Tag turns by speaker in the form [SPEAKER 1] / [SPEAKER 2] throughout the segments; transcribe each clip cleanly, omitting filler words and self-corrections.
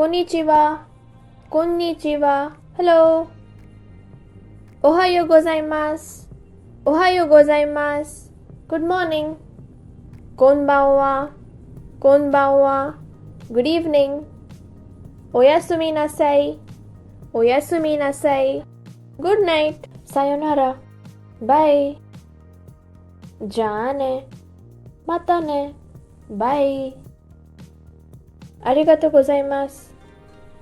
[SPEAKER 1] Konnichiwa. Konnichiwa. Hello. Ohayo gozaimasu. Ohayo gozaimasu. Good morning. Konbanwa. Konbanwa. Good evening. Oyasumi nasai. Oyasumi nasai. Good night. Sayonara. Bye. Jane. Mata ne. Bye. Arigatou gozaimasu.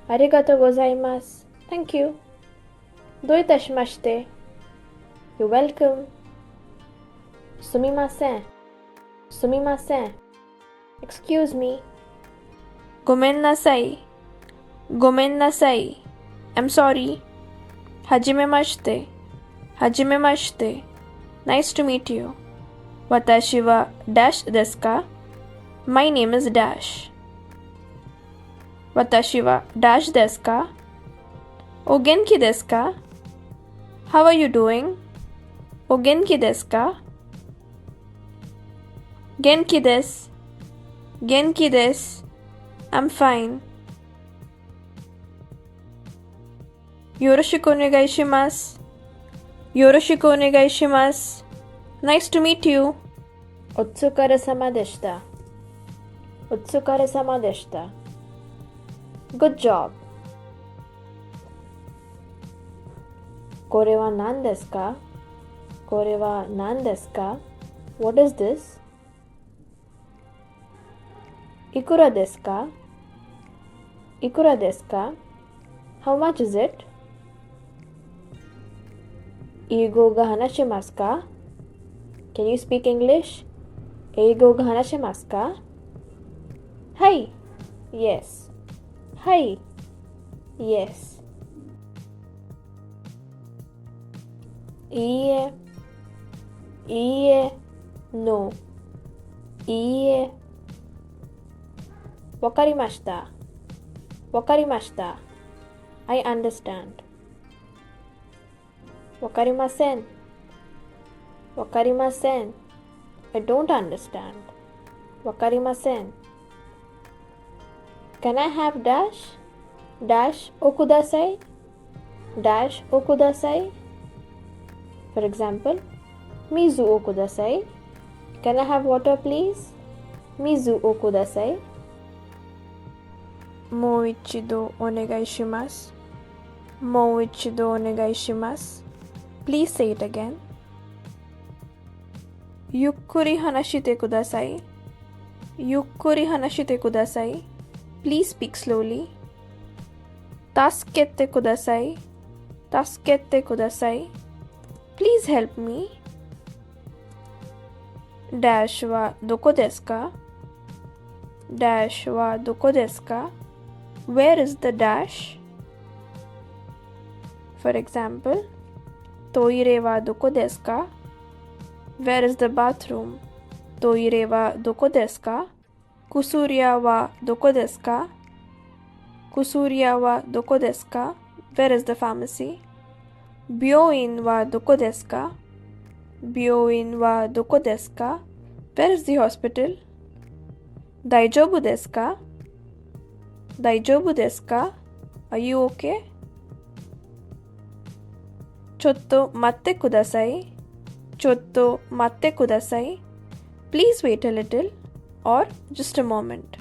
[SPEAKER 1] Arigatou gozaimasu. Thank you. Do itashimashite. You're welcome. Sumimasen. Sumimasen. Excuse me. Gomen nasai. Gomen nasai. I'm sorry. Hajimemashite. Hajimemashite. Nice to meet you. Watashi wa dash desu ka? My name is Dash. Watashi wa dash desu ka? O genki desu ka? How are you doing? O genki desu ka? Genki desu. Genki desu. I'm fine. Yoroshiku onegai shimasu. Yoroshiku onegai shimasu. Nice to meet you. Otsukaresama deshita. Otsukaresama deshita. Good job. Kore wa nan desu ka? Kore wa nan desu ka? What is this? Ikura desu ka? Ikura desu ka? How much is it? Eigo ga hanashimasu ka? Can you speak English? Eigo ga hanashimasu ka? Hai. Yes. Hai. Yes. Iie. Iie. No. Iie. Wakarimashita. Wakarimashita. I understand. Wakarimasen. Wakarimasen. I don't understand. Wakarimasen. Can I have dash? Dash o kudasai? Dash o kudasai? For example, Mizu o kudasai. Can I have water please? Mizu o kudasai. Mou ichido onegai shimasu. Mou ichido onegai shimasu. Please say it again. Yukkuri hanashite kudasai. Yukkuri hanashite kudasai. Please speak slowly. Tasukete kudasai. Tasukete kudasai. Please help me. Dash wa doko desu ka? Dash wa doko desu ka? Where is the dash? For example, toire wa doko desu ka? Where is the bathroom? Toire wa doko desu ka? Kusuriya wa doko desu ka? Kusuriya wa doko desu ka? Where is the pharmacy? Byouin wa doko desu ka? Byouin wa doko desu ka? Where is the hospital? Daijoubu desu ka? Daijoubu desu ka? Are you okay? Chotto matte kudasai. Chotto matte kudasai. Please wait a little or just a moment.